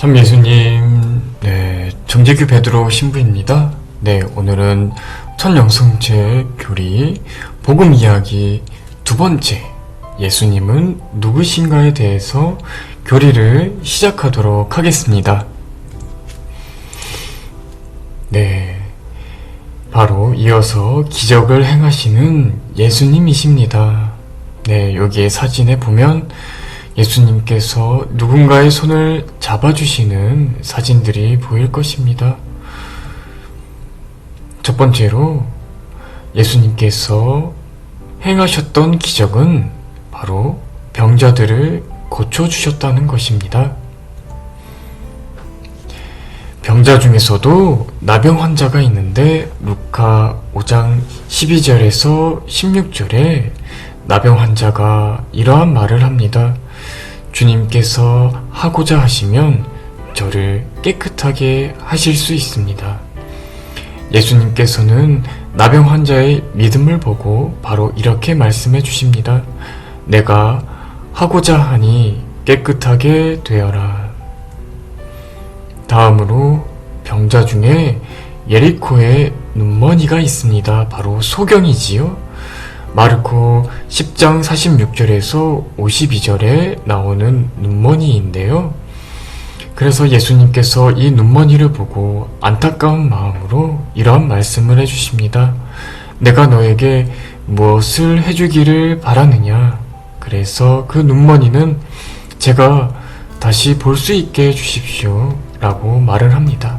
참 예수님, 정재규 베드로 신부입니다. 오늘은 첫 영성체 교리 복음 이야기 두 번째 예수님은 누구신가에 대해서 교리를 시작하도록 하겠습니다. 바로 이어서 기적을 행하시는 예수님이십니다. 여기에 사진에 보면 예수님께서 누군가의 손을 잡아주시는 사진들이 보일 것입니다. 첫 번째로 예수님께서 행하셨던 기적은 바로 병자들을 고쳐주셨다는 것입니다. 병자 중에서도 나병 환자가 있는데 루카 5장 12절에서 16절에 나병 환자가 이러한 말을 합니다. 주님께서 하고자 하시면 저를 깨끗하게 하실 수 있습니다. 예수님께서는 나병 환자의 믿음을 보고 바로 이렇게 말씀해 주십니다. 내가 하고자 하니 깨끗하게 되어라. 다음으로 병자 중에 예리코의 눈머니가 있습니다. 바로 소경이지요. 마르코 10장 46절에서 52절에 나오는 눈머니인데요. 그래서 예수님께서 이 눈머니를 보고 안타까운 마음으로 이러한 말씀을 해주십니다. 내가 너에게 무엇을 해주기를 바라느냐? 그래서 그 눈머니는 제가 다시 볼 수 있게 해주십시오 라고 말을 합니다.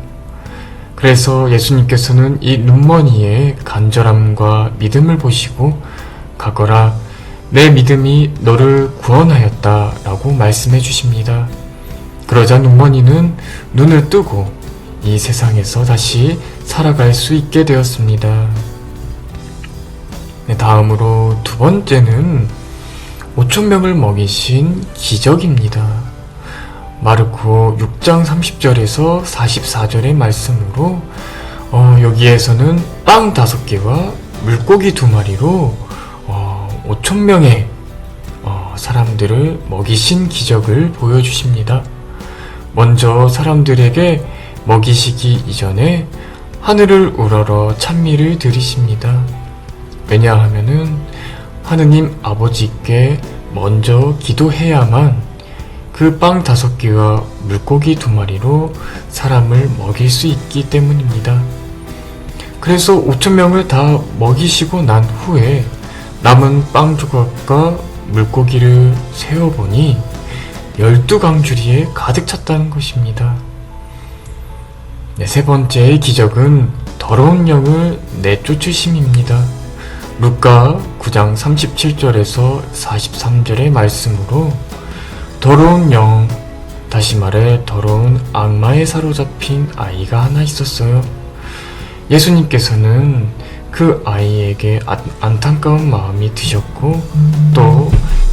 그래서 예수님께서는 이 눈머니의 간절함과 믿음을 보시고 가거라, 내 믿음이 너를 구원하였다 라고 말씀해 주십니다. 그러자 눈머니는 눈을 뜨고 이 세상에서 다시 살아갈 수 있게 되었습니다. 다음으로 두 번째는 5,000명을 먹이신 기적입니다. 마르코 6장 30절에서 44절의 말씀으로 여기에서는 빵 5개와 물고기 2마리로 5,000명의 사람들을 먹이신 기적을 보여주십니다. 먼저 사람들에게 먹이시기 이전에 하늘을 우러러 찬미를 드리십니다. 왜냐하면은 하느님 아버지께 먼저 기도해야만 그 빵 5개와 물고기 2마리로 사람을 먹일 수 있기 때문입니다. 그래서 5,000명을 다 먹이시고 난 후에 남은 빵 조각과 물고기를 세어보니 12강주리에 가득 찼다는 것입니다. 세 번째의 기적은 더러운 영을 내쫓으심입니다. 루카 9장 37절에서 43절의 말씀으로 더러운 영, 다시 말해 더러운 악마에 사로잡힌 아이가 하나 있었어요. 예수님께서는 그 아이에게 안타까운 마음이 드셨고 또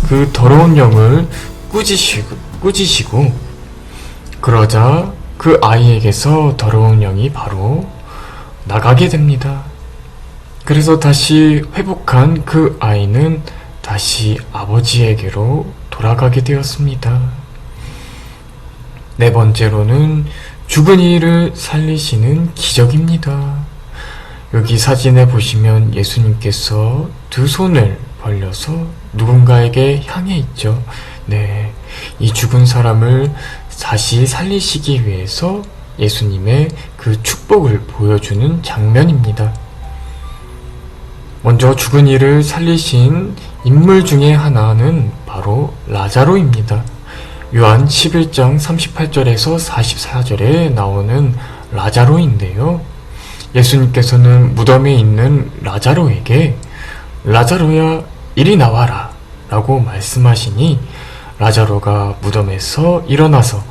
그 더러운 영을 꾸짖으시고 그러자 그 아이에게서 더러운 영이 바로 나가게 됩니다. 그래서 다시 회복한 그 아이는 다시 아버지에게로 돌아가게 되었습니다. 네 번째로는 죽은 이를 살리시는 기적입니다. 여기 사진에 보시면 예수님께서 두 손을 벌려서 누군가에게 향해 있죠. 이 죽은 사람을 다시 살리시기 위해서 예수님의 그 축복을 보여주는 장면입니다. 먼저 죽은 이를 살리신 인물 중에 하나는 바로 라자로입니다. 요한 11장 38절에서 44절에 나오는 라자로인데요. 예수님께서는 무덤에 있는 라자로에게 라자로야 이리 나와라 라고 말씀하시니 라자로가 무덤에서 일어나서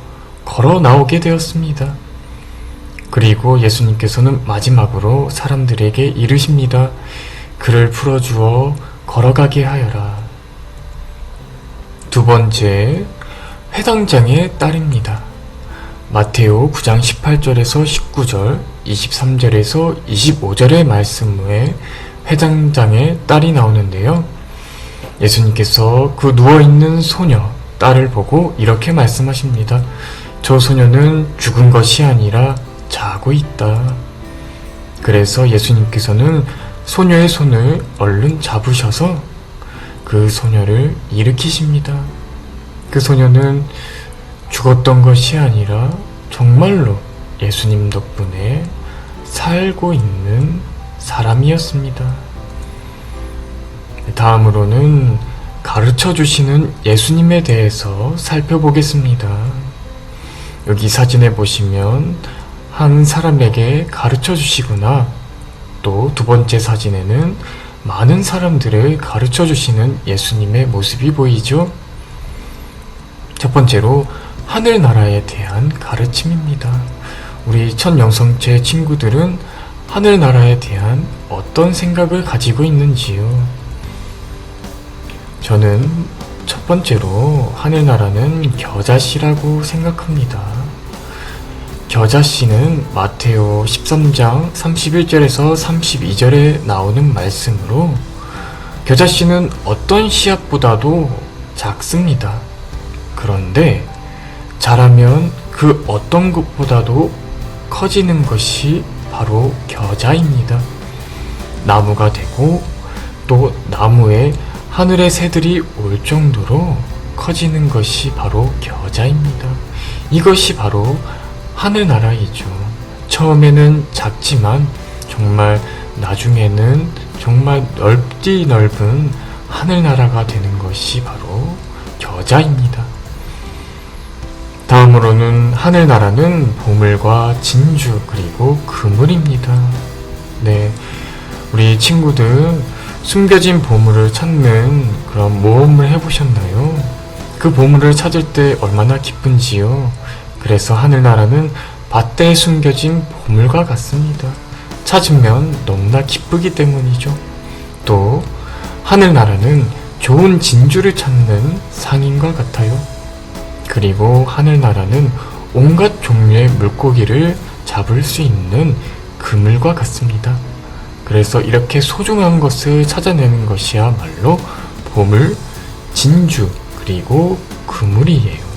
걸어 나오게 되었습니다. 그리고 예수님께서는 마지막으로 사람들에게 이르십니다. 그를 풀어주어 걸어가게 하여라. 두 번째, 회당장의 딸입니다. 마테오 9장 18절에서 19절, 23절에서 25절의 말씀에 회당장의 딸이 나오는데요. 예수님께서 그 누워있는 소녀, 딸을 보고 이렇게 말씀하십니다. 저 소녀는 죽은 것이 아니라 자고 있다. 그래서 예수님께서는 소녀의 손을 얼른 잡으셔서 그 소녀를 일으키십니다. 그 소녀는 죽었던 것이 아니라 정말로 예수님 덕분에 살고 있는 사람이었습니다. 다음으로는 가르쳐 주시는 예수님에 대해서 살펴보겠습니다. 여기 사진에 보시면 한 사람에게 가르쳐 주시거나 또 두 번째 사진에는 많은 사람들을 가르쳐 주시는 예수님의 모습이 보이죠? 첫 번째로 하늘나라에 대한 가르침입니다. 우리 첫 영성체 친구들은 하늘나라에 대한 어떤 생각을 가지고 있는지요? 저는 첫 번째로 하늘나라는 겨자씨라고 생각합니다. 겨자씨는 마테오 13장 31절에서 32절에 나오는 말씀으로 겨자씨는 어떤 씨앗보다도 작습니다. 그런데 자라면 그 어떤 것보다도 커지는 것이 바로 겨자입니다. 나무가 되고 또 나무에 하늘의 새들이 올 정도로 커지는 것이 바로 겨자입니다. 이것이 바로 하늘나라이죠. 처음에는 작지만 정말 나중에는 정말 넓디 넓은 하늘나라가 되는 것이 바로 겨자입니다. 다음으로는 하늘나라는 보물과 진주 그리고 그물입니다. 네, 우리 친구들 숨겨진 보물을 찾는 그런 모험을 해보셨나요? 그 보물을 찾을 때 얼마나 기쁜지요. 그래서 하늘나라는 밭대에 숨겨진 보물과 같습니다. 찾으면 너무나 기쁘기 때문이죠. 또 하늘나라는 좋은 진주를 찾는 상인과 같아요. 그리고 하늘나라는 온갖 종류의 물고기를 잡을 수 있는 그물과 같습니다. 그래서 이렇게 소중한 것을 찾아내는 것이야말로 보물, 진주, 그리고 그물이에요.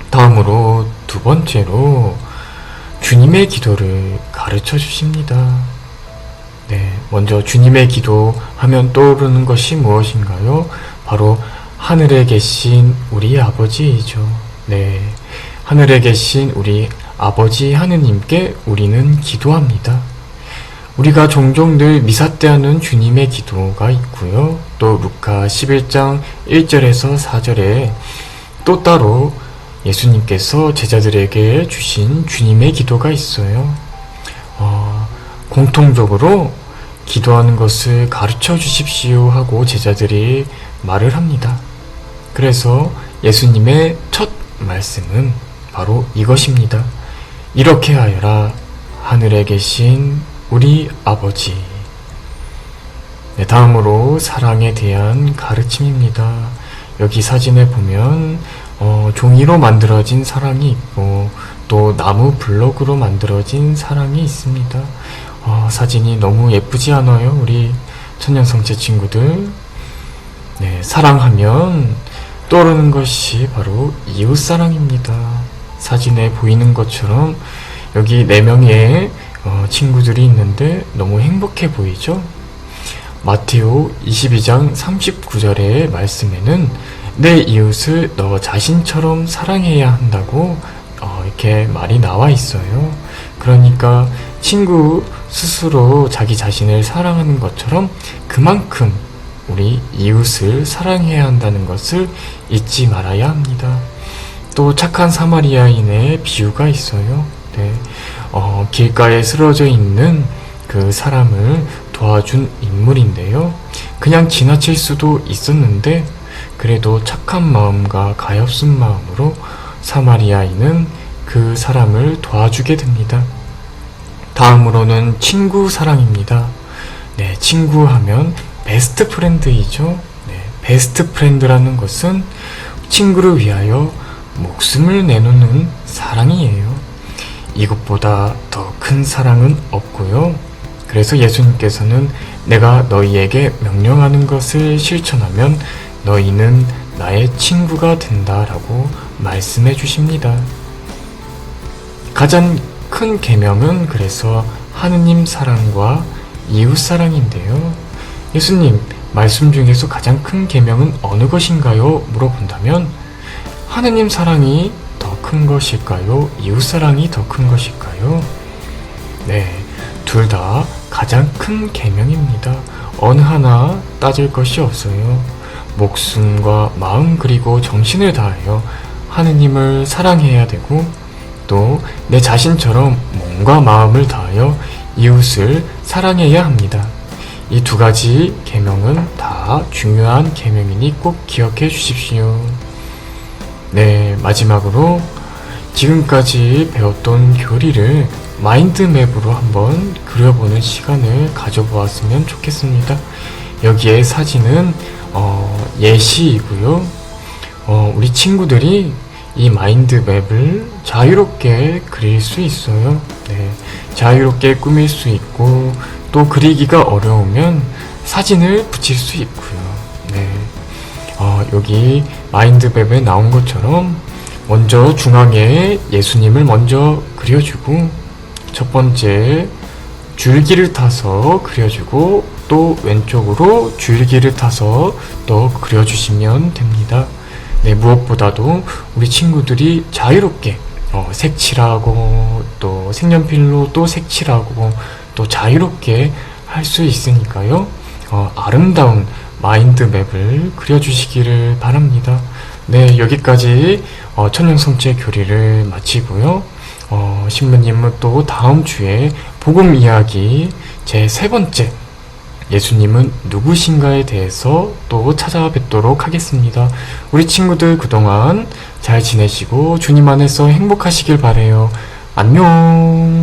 다음으로 두 번째로 주님의 기도를 가르쳐 주십니다. 네, 먼저 주님의 기도 하면 떠오르는 것이 무엇인가요? 바로 하늘에 계신 우리 아버지이죠. 네, 하늘에 계신 우리 아버지 하느님께 우리는 기도합니다. 우리가 종종 늘 미사 때 하는 주님의 기도가 있고요. 또 루카 11장 1절에서 4절에 또 따로 예수님께서 제자들에게 주신 주님의 기도가 있어요. 공통적으로 기도하는 것을 가르쳐 주십시오 하고 제자들이 말을 합니다. 그래서 예수님의 첫 말씀은 바로 이것입니다. 이렇게 하여라, 하늘에 계신 우리 아버지. 네, 다음으로 사랑에 대한 가르침입니다. 여기 사진에 보면 종이로 만들어진 사랑이 있고 또 나무 블럭으로 만들어진 사랑이 있습니다. 사진이 너무 예쁘지 않아요? 우리 천년성체 친구들. 네, 사랑하면 떠오르는 것이 바로 이웃사랑입니다. 사진에 보이는 것처럼 여기 4명의 친구들이 있는데 너무 행복해 보이죠? 마테오 22장 39절의 말씀에는 내 이웃을 너 자신처럼 사랑해야 한다고 이렇게 말이 나와 있어요. 그러니까 친구 스스로 자기 자신을 사랑하는 것처럼 그만큼 우리 이웃을 사랑해야 한다는 것을 잊지 말아야 합니다. 또 착한 사마리아인의 비유가 있어요. 네, 길가에 쓰러져 있는 그 사람을 도와준 인물인데요. 그냥 지나칠 수도 있었는데 그래도 착한 마음과 가엾은 마음으로 사마리아인은 그 사람을 도와주게 됩니다. 다음으로는 친구 사랑입니다. 네, 친구 하면 베스트 프렌드이죠. 네, 베스트 프렌드라는 것은 친구를 위하여 목숨을 내놓는 사랑이에요. 이것보다 더 큰 사랑은 없고요. 그래서 예수님께서는 내가 너희에게 명령하는 것을 실천하면 너희는 나의 친구가 된다라고 말씀해 주십니다. 가장 큰 계명은 그래서 하느님 사랑과 이웃 사랑인데요. 예수님, 말씀 중에서 가장 큰 계명은 어느 것인가요? 물어본다면 하느님 사랑이 더 큰 것일까요? 이웃 사랑이 더 큰 것일까요? 네, 둘 다 가장 큰 계명입니다. 어느 하나 따질 것이 없어요. 목숨과 마음 그리고 정신을 다하여 하느님을 사랑해야 되고 또 내 자신처럼 몸과 마음을 다하여 이웃을 사랑해야 합니다. 이 두 가지 계명은 다 중요한 계명이니 꼭 기억해 주십시오. 네, 마지막으로 지금까지 배웠던 교리를 마인드맵으로 한번 그려보는 시간을 가져보았으면 좋겠습니다. 여기에 사진은 예시이고요. 우리 친구들이 이 마인드맵을 자유롭게 그릴 수 있어요. 네, 자유롭게 꾸밀 수 있고 또 그리기가 어려우면 사진을 붙일 수 있고요. 네, 여기 마인드맵에 나온 것처럼 먼저 중앙에 예수님을 먼저 그려주고 첫 번째 줄기를 타서 그려주고 또 왼쪽으로 줄기를 타서 또 그려주시면 됩니다. 네, 무엇보다도 우리 친구들이 자유롭게 색칠하고 또 색연필로 또 색칠하고 또 자유롭게 할 수 있으니까요. 아름다운 마인드맵을 그려주시기를 바랍니다. 네, 여기까지 천년성체 교리를 마치고요. 신부님은 또 다음 주에 복음 이야기 제 세 번째 예수님은 누구신가에 대해서 또 찾아뵙도록 하겠습니다. 우리 친구들 그동안 잘 지내시고 주님 안에서 행복하시길 바래요. 안녕.